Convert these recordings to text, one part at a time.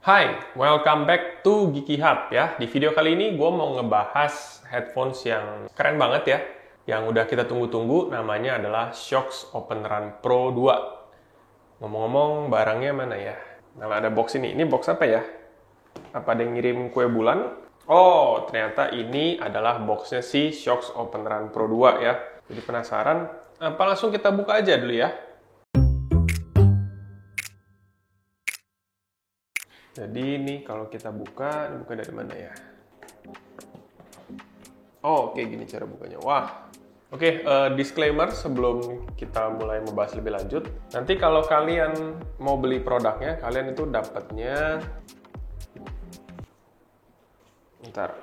Hai, welcome back to Geeky Hub ya. Di video kali ini gue mau ngebahas headphones yang keren banget ya. Yang udah kita tunggu-tunggu, namanya adalah Shokz Open Run Pro 2. Ngomong-ngomong, barangnya mana ya? Nah, ada box ini. Ini box apa ya? Apa ada yang ngirim kue bulan? Oh, ternyata ini adalah boxnya si Shokz Open Run Pro 2 ya. Jadi penasaran? Apa langsung kita buka aja dulu ya? Jadi ini kalau kita buka dari mana ya? Oh, oke, gini cara bukanya. Wah, oke, disclaimer sebelum kita mulai membahas lebih lanjut. Nanti kalau kalian mau beli produknya, kalian itu dapatnya, ntar,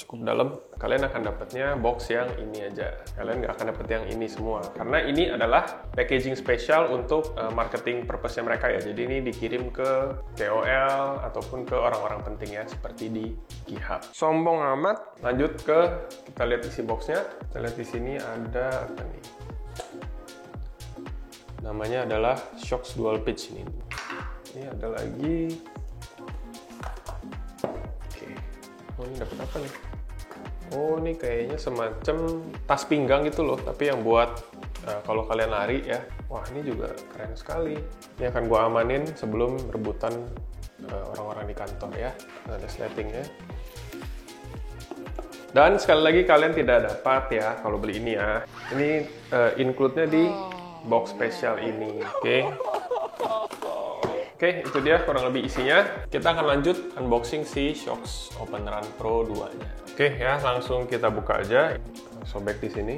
cukup dalam. Kalian akan dapatnya box yang ini aja. Kalian nggak akan dapet yang ini semua. Karena ini adalah packaging spesial untuk marketing purpose-nya mereka ya. Jadi ini dikirim ke KOL ataupun ke orang-orang penting ya. Seperti di GitHub. Sombong amat. Lanjut ke, kita lihat isi box-nya. Kita lihat di sini ada apa nih? Namanya adalah Shokz Dual Pitch ini. Ini ada lagi. Oke. Oh, ini dapat apa nih? Oh, ini kayaknya semacam tas pinggang gitu loh, tapi yang buat kalau kalian lari ya. Wah, ini juga keren sekali. Ini akan gua amanin sebelum rebutan orang-orang di kantor ya. Nah, ada sletingnya. Dan sekali lagi kalian tidak dapat ya kalau beli ini ya. Ini include-nya di box spesial ini, oke? Oke, itu dia kurang lebih isinya. Kita akan lanjut unboxing si Shokz Open Run Pro 2-nya. Oke ya, langsung kita buka aja. Sobek di sini.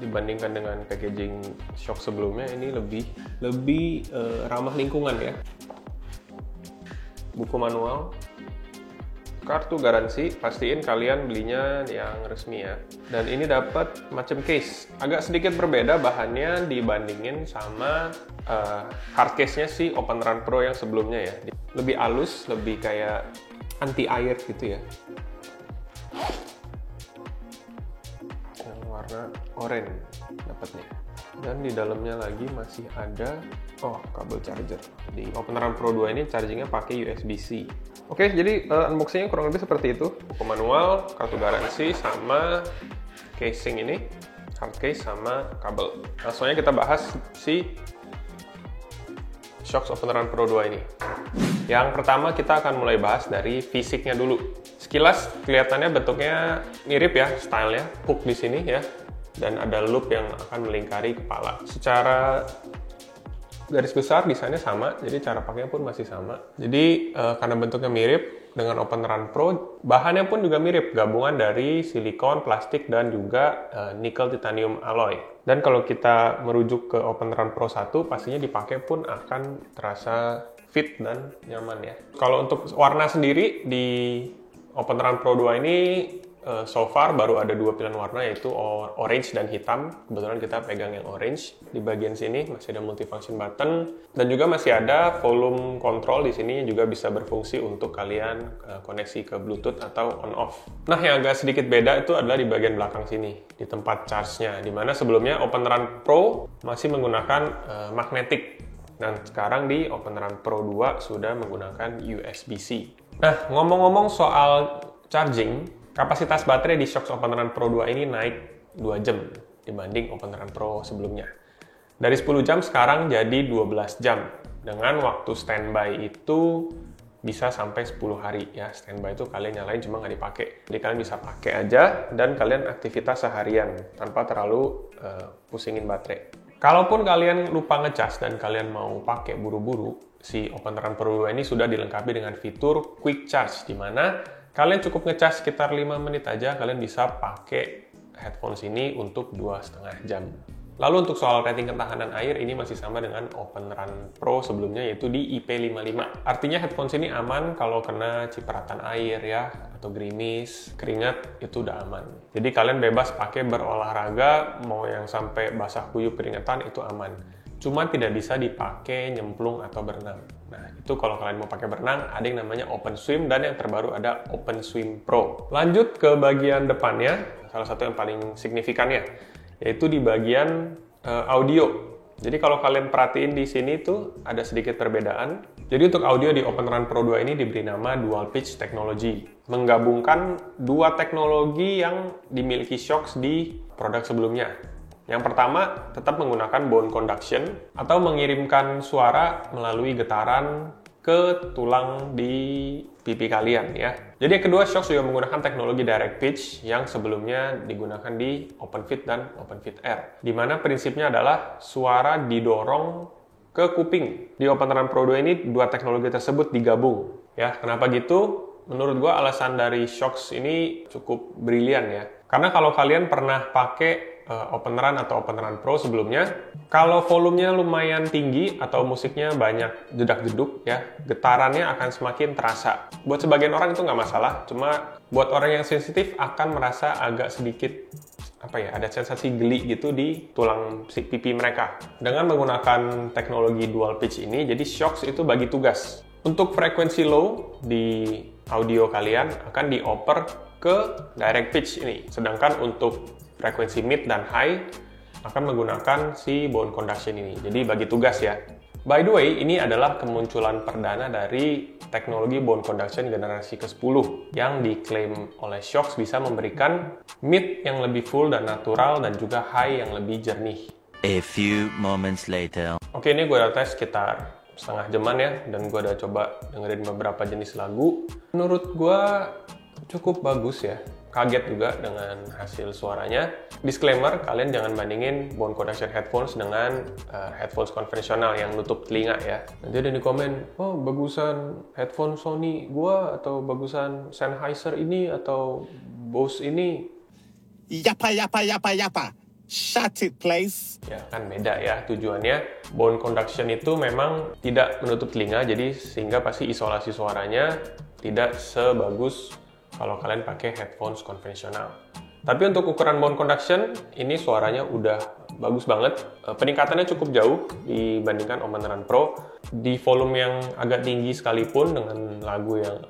Dibandingkan dengan packaging Shokz sebelumnya, ini lebih ramah lingkungan ya. Buku manual. Kartu garansi, pastiin kalian belinya yang resmi ya. Dan ini dapat macam case. Agak sedikit berbeda bahannya dibandingin sama hard case-nya si Open Run Pro yang sebelumnya ya. Lebih halus, lebih kayak anti air gitu ya. Yang warna oranye dapatnya. Dan di dalamnya lagi masih ada kabel charger. Di Open Run Pro 2 ini chargingnya pakai USB-C. Oke, jadi unboxingnya kurang lebih seperti itu. Buku manual, kartu garansi, sama casing ini, hard case sama kabel. Langsung aja kita bahas si Shokz Open Run Pro 2 ini. Yang pertama kita akan mulai bahas dari fisiknya dulu. Sekilas kelihatannya bentuknya mirip ya, stylenya, hook di sini ya, dan ada loop yang akan melingkari kepala. Secara garis besar desainnya sama, jadi cara pakainya pun masih sama. Jadi karena bentuknya mirip dengan Open Run Pro, bahannya pun juga mirip, gabungan dari silikon, plastik, dan juga nikel titanium alloy. Dan kalau kita merujuk ke Open Run Pro 1, pastinya dipakai pun akan terasa fit dan nyaman ya. Kalau untuk warna sendiri di Open Run Pro 2 ini so far baru ada dua pilihan warna, yaitu orange dan hitam. Kebetulan kita pegang yang orange. Di bagian sini masih ada multifunction button dan juga masih ada volume control di sini, juga bisa berfungsi untuk kalian koneksi ke Bluetooth atau on off. Nah, yang agak sedikit beda itu adalah di bagian belakang sini, di tempat charge-nya, dimana sebelumnya Open Run Pro masih menggunakan magnetic dan sekarang di Open Run Pro 2 sudah menggunakan USB-C. Nah, ngomong-ngomong soal charging, kapasitas baterai di Shokz Open Run Pro 2 ini naik 2 jam dibanding Open Run Pro sebelumnya. Dari 10 jam sekarang jadi 12 jam. Dengan waktu standby itu bisa sampai 10 hari ya. Standby itu kalian nyalain cuma nggak dipakai. Jadi kalian bisa pakai aja dan kalian aktivitas seharian tanpa terlalu pusingin baterai. Kalaupun kalian lupa ngecas dan kalian mau pakai buru-buru, si Open Run Pro 2 ini sudah dilengkapi dengan fitur Quick Charge, di mana kalian cukup ngecas sekitar 5 menit aja, kalian bisa pakai headphones ini untuk 2,5 jam. Lalu untuk soal rating ketahanan air, ini masih sama dengan Open Run Pro sebelumnya, yaitu di IP55. Artinya headphones ini aman kalau kena cipratan air ya, atau gerimis, keringat, itu udah aman. Jadi kalian bebas pakai berolahraga, mau yang sampai basah kuyup keringetan, itu aman. Cuma tidak bisa dipakai nyemplung atau berenang. Nah, itu kalau kalian mau pakai berenang, ada yang namanya Open Swim, dan yang terbaru ada Open Swim Pro. Lanjut ke bagian depannya, salah satu yang paling signifikannya. yaitu di bagian audio. Jadi kalau kalian perhatiin di sini tuh ada sedikit perbedaan. Jadi untuk audio di Open Run Pro 2 ini diberi nama Dual Pitch Technology, menggabungkan dua teknologi yang dimiliki Shokz di produk sebelumnya. Yang pertama, tetap menggunakan bone conduction atau mengirimkan suara melalui getaran ke tulang di pipi kalian ya. Jadi yang kedua, Shokz juga menggunakan teknologi direct pitch yang sebelumnya digunakan di OpenFit dan OpenFit Air. Di mana prinsipnya adalah suara didorong ke kuping. Di Open Run Pro 2 ini dua teknologi tersebut digabung. Ya, kenapa gitu? Menurut gua alasan dari Shokz ini cukup brilian ya. Karena kalau kalian pernah pakai Open Run atau Open Run Pro sebelumnya, kalau volumenya lumayan tinggi atau musiknya banyak jedak-jeduk ya, getarannya akan semakin terasa. Buat sebagian orang itu nggak masalah, cuma buat orang yang sensitif akan merasa agak sedikit ada sensasi geli gitu di tulang pipi mereka. Dengan menggunakan teknologi dual pitch ini, jadi Shokz itu bagi tugas. Untuk frekuensi low di audio kalian akan dioper ke direct pitch ini. Sedangkan untuk frekuensi mid dan high akan menggunakan si bone conduction ini. Jadi bagi tugas ya. By the way, ini adalah kemunculan perdana dari teknologi bone conduction generasi ke-10 yang diklaim oleh Shokz bisa memberikan mid yang lebih full dan natural dan juga high yang lebih jernih. A few moments later. Oke, ini gue udah tes sekitar setengah jaman ya, dan gue udah coba dengerin beberapa jenis lagu. Menurut gue cukup bagus ya. Kaget juga dengan hasil suaranya. Disclaimer, kalian jangan bandingin bone conduction headphones dengan headphones konvensional yang nutup telinga ya. Nanti ada di komen, oh bagusan headphone Sony gua atau bagusan Sennheiser ini atau Bose ini. Yapa. Shut it, please. Ya kan beda ya tujuannya. Bone conduction itu memang tidak menutup telinga, jadi sehingga pasti isolasi suaranya tidak sebagus kalau kalian pakai headphones konvensional. Tapi untuk ukuran bone conduction, ini suaranya udah bagus banget. Peningkatannya cukup jauh dibandingkan Open Run Pro. Di volume yang agak tinggi sekalipun dengan lagu yang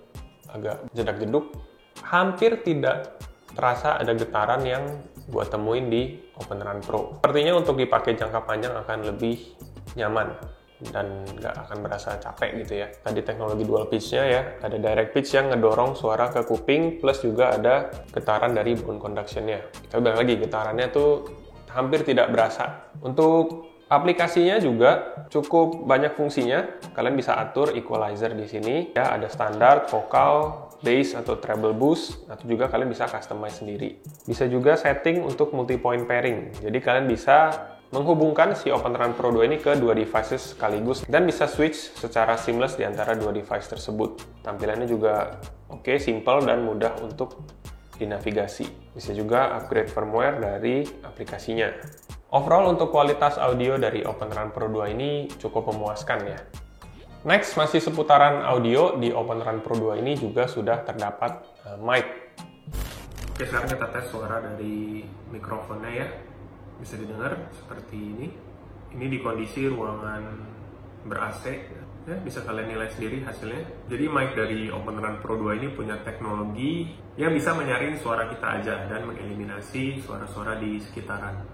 agak jedak-jeduk, hampir tidak terasa ada getaran yang gua temuin di Open Run Pro. Sepertinya untuk dipakai jangka panjang akan lebih nyaman dan nggak akan merasa capek gitu ya. Tadi teknologi dual pitch-nya ya, ada direct pitch yang ngedorong suara ke kuping, plus juga ada getaran dari bone conduction-nya. Kita udah lagi, getarannya tuh hampir tidak berasa. Untuk aplikasinya juga cukup banyak fungsinya. Kalian bisa atur equalizer di sini ya, ada standar, vokal, bass atau treble boost, atau juga kalian bisa customize sendiri. Bisa juga setting untuk multi-point pairing. Jadi kalian bisa menghubungkan si Open Run Pro 2 ini ke dua devices sekaligus dan bisa switch secara seamless di antara dua device tersebut. Tampilannya juga oke, simple dan mudah untuk dinavigasi. Bisa juga upgrade firmware dari aplikasinya. Overall untuk kualitas audio dari Open Run Pro 2 ini cukup memuaskan ya. Next, masih seputaran audio, di Open Run Pro 2 ini juga sudah terdapat mic. Oke, sekarang kita tes suara dari mikrofonnya ya. Bisa didengar seperti ini. Ini di kondisi ruangan ber-AC ya, bisa kalian nilai sendiri hasilnya. Jadi mic dari Open Run Pro 2 ini punya teknologi yang bisa menyaring suara kita aja dan mengeliminasi suara-suara di sekitaran.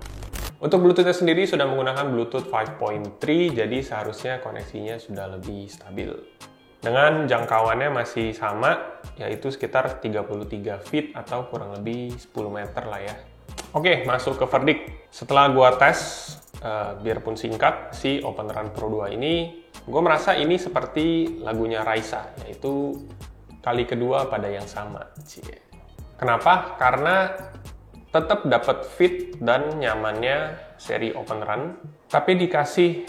Untuk Bluetooth-nya sendiri sudah menggunakan Bluetooth 5.3, jadi seharusnya koneksinya sudah lebih stabil. Dengan jangkauannya masih sama, yaitu sekitar 33 feet atau kurang lebih 10 meter lah ya. Oke, masuk ke verdict. Setelah gua tes, biarpun singkat, si Open Run Pro 2 ini, gua merasa ini seperti lagunya Raisa, yaitu kali kedua pada yang sama. Kenapa? Karena tetap dapat fit dan nyamannya seri Open Run, tapi dikasih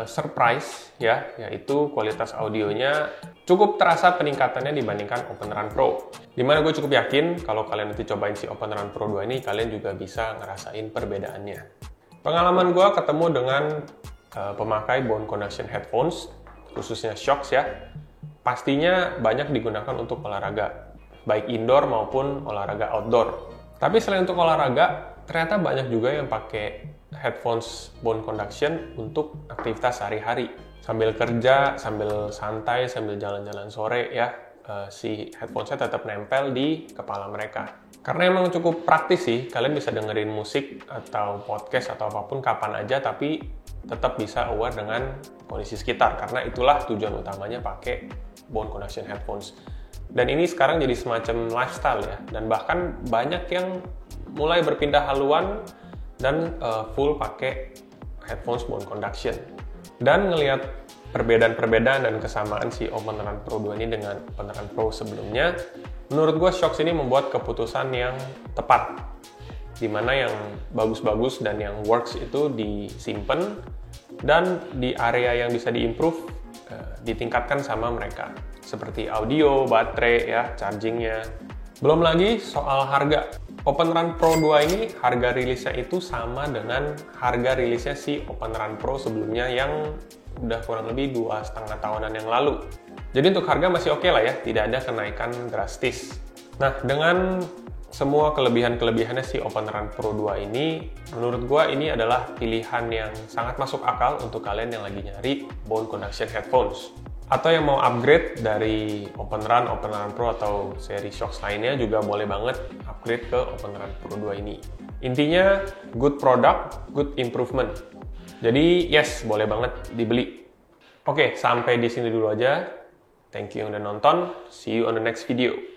surprise ya, yaitu kualitas audionya cukup terasa peningkatannya dibandingkan Open Run Pro. Dimana gue cukup yakin kalau kalian nanti cobain si Open Run Pro 2 ini, kalian juga bisa ngerasain perbedaannya. Pengalaman gue ketemu dengan pemakai bone conduction headphones, khususnya Shokz ya, pastinya banyak digunakan untuk olahraga, baik indoor maupun olahraga outdoor. Tapi selain untuk olahraga, ternyata banyak juga yang pakai headphones bone conduction untuk aktivitas sehari-hari. Sambil kerja, sambil santai, sambil jalan-jalan sore ya, si headphones-nya tetap nempel di kepala mereka. Karena emang cukup praktis sih, kalian bisa dengerin musik atau podcast atau apapun kapan aja, tapi tetap bisa aware dengan kondisi sekitar. Karena itulah tujuan utamanya pakai bone conduction headphones. Dan ini sekarang jadi semacam lifestyle ya, dan bahkan banyak yang mulai berpindah haluan dan full pakai headphones bone conduction. Dan ngelihat perbedaan-perbedaan dan kesamaan si Open Run Pro 2 ini dengan Open Run Pro sebelumnya, menurut gue Shokz ini membuat keputusan yang tepat, dimana yang bagus-bagus dan yang works itu disimpan, dan di area yang bisa diimprove ditingkatkan sama mereka, seperti audio, baterai, ya, chargingnya. Belum lagi soal harga. Open Run Pro 2 ini harga rilisnya itu sama dengan harga rilisnya si Open Run Pro sebelumnya yang udah kurang lebih 2,5 tahunan yang lalu. Jadi untuk harga masih oke lah ya, tidak ada kenaikan drastis. Nah, dengan semua kelebihan-kelebihannya si Open Run Pro 2 ini, menurut gua ini adalah pilihan yang sangat masuk akal untuk kalian yang lagi nyari bone conduction headphones. Atau yang mau upgrade dari Open Run Pro atau seri Shokz lainnya juga boleh banget upgrade ke Open Run Pro 2 ini. Intinya, good product, good improvement. Jadi, yes, boleh banget dibeli. Oke, sampai di sini dulu aja. Thank you yang udah nonton. See you on the next video.